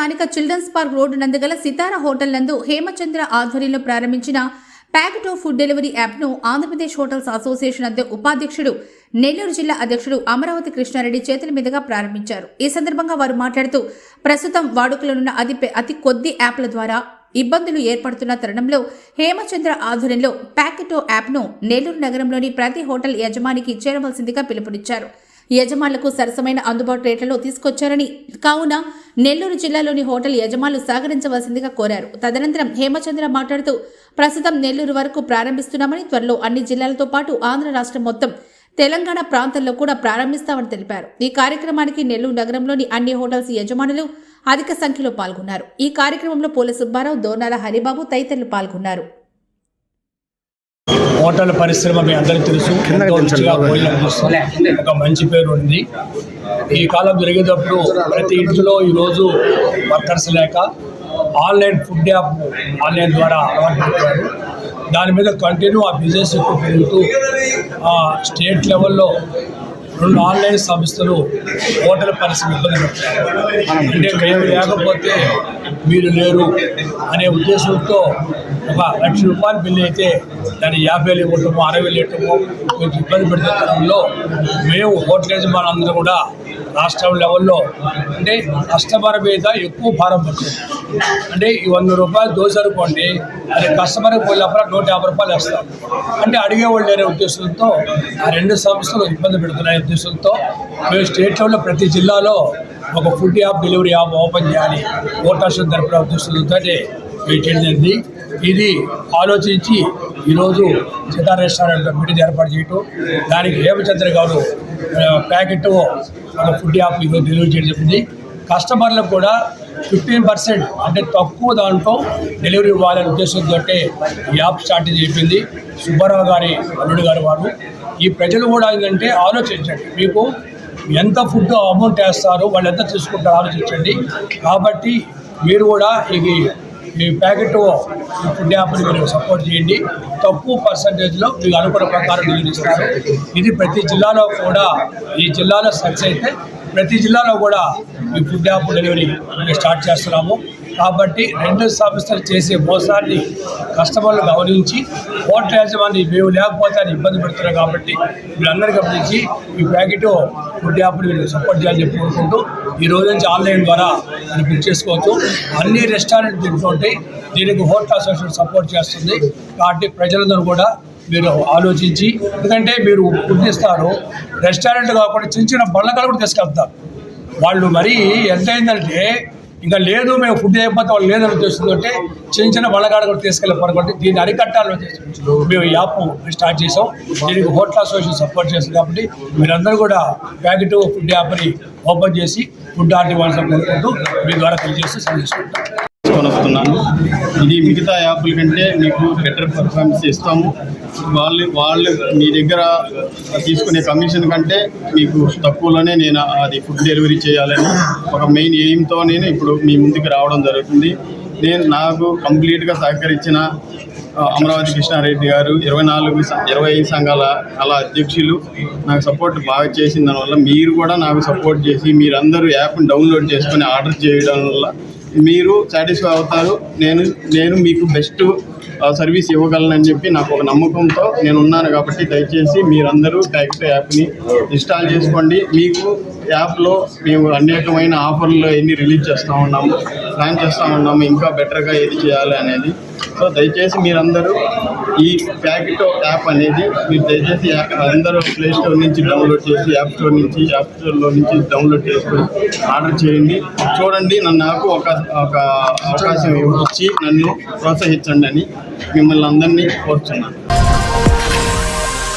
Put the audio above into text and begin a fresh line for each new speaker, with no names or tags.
స్థానిక children's park road నందుగల సితారా hotel నందు హేమచంద్ర ఆధ్వర్యంలో ప్రారంభించిన ప్యాకెట్ ఫుడ్ డెలివరీ యాప్ను ఆంధ్రప్రదేశ్ హోటల్స్ అసోసియేషన్ ఉపాధ్యక్షుడు నెల్లూరు జిల్లా అధ్యక్షుడు అమరావతి కృష్ణారెడ్డి చేతుల మీదుగా ప్రారంభించారు. ఈ సందర్భంగా వారు మాట్లాడుతూ ప్రస్తుతం వాడుకలోనున్న అతి కొద్ది యాప్ల ద్వారా ఇబ్బందులు ఏర్పడుతున్న తరుణంలో హేమచంద్ర ఆధ్వర్యంలో ప్యాకెట్ యాప్ను నెల్లూరు నగరంలోని ప్రతి హోటల్ యజమానికి చేరవలసిందిగా పిలుపునిచ్చారు. యజమానులకు సరసమైన అందుబాటు రేట్లలో తీసుకొచ్చారని, కావున నెల్లూరు జిల్లాలోని హోటల్ యజమానులు సహకరించవలసిందిగా కోరారు. తదనంతరం హేమచంద్ర మాట్లాడుతూ ప్రస్తుతం నెల్లూరు వరకు ప్రారంభిస్తున్నామని, త్వరలో అన్ని జిల్లాలతో పాటు ఆంధ్ర రాష్ట్రం మొత్తం తెలంగాణ ప్రాంతంలో కూడా ప్రారంభిస్తామని తెలిపారు. ఈ కార్యక్రమానికి నెల్లూరు నగరంలోని అన్ని హోటల్స్ యజమానులు అధిక సంఖ్యలో పాల్గొన్నారు. ఈ కార్యక్రమంలో పూల సుబ్బారావు, దోర్నాల హరిబాబు తదితరులు పాల్గొన్నారు.
హోటల్ పరిశ్రమ మీ అందరికీ తెలుసు, ఒక మంచి పేరు ఉంది. ఈ కాలం జరిగేటప్పుడు ప్రతి ఇంట్లో ఈరోజు వర్కర్స్ లేక ఆన్లైన్ ఫుడ్ యాప్ ఆన్లైన్ ద్వారా అలవాటు పెట్టారు. దాని మీద కంటిన్యూ ఆ బిజినెస్ ఎక్కువ పెరుగుతూ స్టేట్ లెవెల్లో 2 ఆన్లైన్ సంస్థలు హోటల్ పరిశ్రమ ఇబ్బంది పెట్టారు. అంటే మేము లేకపోతే మీరు లేరు అనే ఉద్దేశంతో ఒక ₹1,00,000 బిల్లు అయితే దాన్ని 50,000 ఇవ్వటమో 60,000 ఇవ్వటమో కొంచెం ఇబ్బంది పెడుతున్న తరంలో మేము హోటల్ యజమానులందరూ కూడా రాష్ట్రం లెవెల్లో అంటే కస్టమర్ మీద ఎక్కువ భారం పడుతుంది. అంటే ఈ ₹100 దోశ అనుకోండి, అది కస్టమర్కి పోయినప్పుడు ₹150 వేస్తాం. అంటే అడిగేవాళ్ళు లేని ఉద్దేశంతో ఆ 2 సంస్థలు ఇబ్బంది పెడుతున్నాయి ఉద్దేశంతో మేము స్టేట్ లెవెల్లో ప్రతి జిల్లాలో ఒక food app delivery app open చేయాలి హోటల్స్ తరపున ఉద్దేశంతో జరిగింది. ఇది ఆలోచించి ఈరోజు సితారా రెస్టారెంట్ మీటింగ్ ఏర్పాటు చేయటం, దానికి హేమచంద్ర గారు ప్యాకెట్ ఒక ఫుడ్ యాప్ ఈరోజు డెలివరీ చేయడం చెప్పింది. కస్టమర్లకు కూడా 15% అంటే తక్కువ దాంట్లో డెలివరీ ఇవ్వాలనే ఉద్దేశంతో ఈ యాప్ స్టార్ట్ చెప్పింది సుబ్బారావు గారి అల్లుడు గారు. వారు ఈ ప్రజలు కూడా ఏంటంటే ఆలోచించండి, మీకు ఎంత ఫుడ్ అమౌంట్ వేస్తారో వాళ్ళు ఎంత తీసుకుంటారో ఆలోచించండి. కాబట్టి మీరు కూడా ఈ ప్యాకెట్ ఫుడ్ యాప్ని మీరు సపోర్ట్ చేయండి. తక్కువ పర్సంటేజ్లో మీకు అనుకున్న ప్రకారం డెలివరీ ఇస్తారు. ఇది ప్రతి జిల్లాలో కూడా, ఈ జిల్లాలో సక్సెస్ అయితే ప్రతి జిల్లాలో కూడా ఈ ఫుడ్ యాప్ డెలివరీ స్టార్ట్ చేస్తున్నాము. కాబట్టి 2 సంస్థలు చేసే మోసాన్ని కస్టమర్లు గమనించి హోటల్ యజమాని మేము లేకపోతే అని ఇబ్బంది పెడుతున్నారు. కాబట్టి వీళ్ళందరూ గమనించి ఈ ప్యాకెట్ ఫుడ్ యాప్ని మీరు సపోర్ట్ చేయాలని చెప్పి కోరుకుంటూ ఈ రోజు నుంచి ఆన్లైన్ ద్వారా మీరు బుక్ చేసుకోవచ్చు. అన్ని రెస్టారెంట్ తింటుంటే దీనికి హోటల్ అసోసియేషన్ సపోర్ట్ చేస్తుంది. కాబట్టి ప్రజలందరూ కూడా మీరు ఆలోచించి, ఎందుకంటే మీరు ఫుడ్ ఇస్తారు, రెస్టారెంట్ కాకుండా చిన్న బళ్ళకాలు కూడా తీసుకెళ్తారు. వాళ్ళు మరీ ఎంత అయిందంటే ఇంకా లేదు మేము ఫుడ్ అయిపోతే వాళ్ళు లేదని ఉద్దేశంతో చిన్న బళ్ళకాడ కూడా తీసుకెళ్ళి పడుకుంటే దీన్ని అరికట్టాలని మేము ఈ యాప్ స్టార్ట్ చేసాం. దీనికి హోటల్ అసోసియేషన్ సపోర్ట్ చేస్తుంది. కాబట్టి మీరందరూ కూడా ప్యాకెట్ ఫుడ్ యాప్ని ఓపెన్ చేసి ఫుడ్ ఆర్డర్ ఇవ్వాల్సిన కోరుకుంటూ మీ ద్వారా తెలియజేసి సందేశిస్తుంటాం.
వస్తున్నాను. ఇది మిగతా యాప్ల కంటే మీకు బెటర్ పర్ఫార్మెన్స్ ఇస్తాము. వాళ్ళు మీ దగ్గర తీసుకునే కమిషన్ కంటే మీకు తక్కువలోనే నేను అది ఫుడ్ డెలివరీ చేయాలని ఒక మెయిన్ ఎయిమ్తో నేను ఇప్పుడు మీ ముందుకు రావడం జరుగుతుంది. నాకు కంప్లీట్గా సహకరించిన అమరావతి కృష్ణారెడ్డి గారు, 25 సంఘాల అధ్యక్షులు నాకు సపోర్ట్ బాగా చేసిన దానివల్ల మీరు కూడా నాకు సపోర్ట్ చేసి మీరందరూ యాప్ని డౌన్లోడ్ చేసుకొని ఆర్డర్ చేయడం వల్ల మీరు సాటిస్ఫై అవుతారు. నేను మీకు బెస్ట్ సర్వీస్ ఇవ్వగలనని చెప్పి నాకు ఒక నమ్మకంతో నేను ఉన్నాను. కాబట్టి దయచేసి మీరందరూ ప్యాకెట్ యాప్ని ఇన్స్టాల్ చేసుకోండి. మీకు యాప్లో మేము అనేకమైన ఆఫర్లు ఎన్ని రిలీజ్ ప్లాన్ చేస్తూ ఉన్నాము, ఇంకా బెటర్గా ఏది చేయాలి అనేది. సో దయచేసి మీరందరూ ఈ ప్యాకెట్ యాప్ అనేది మీరు దయచేసి అందరూ ప్లే స్టోర్ నుంచి డౌన్లోడ్ చేసి యాప్ స్టోర్లో నుంచి డౌన్లోడ్ చేసుకొని ఆర్డర్ చేయండి. చూడండి, నాకు ఒక అవకాశం ఇచ్చి నన్ను ప్రోత్సహించండి అని మిమ్మల్ని అందరినీ కోరుతున్నాను.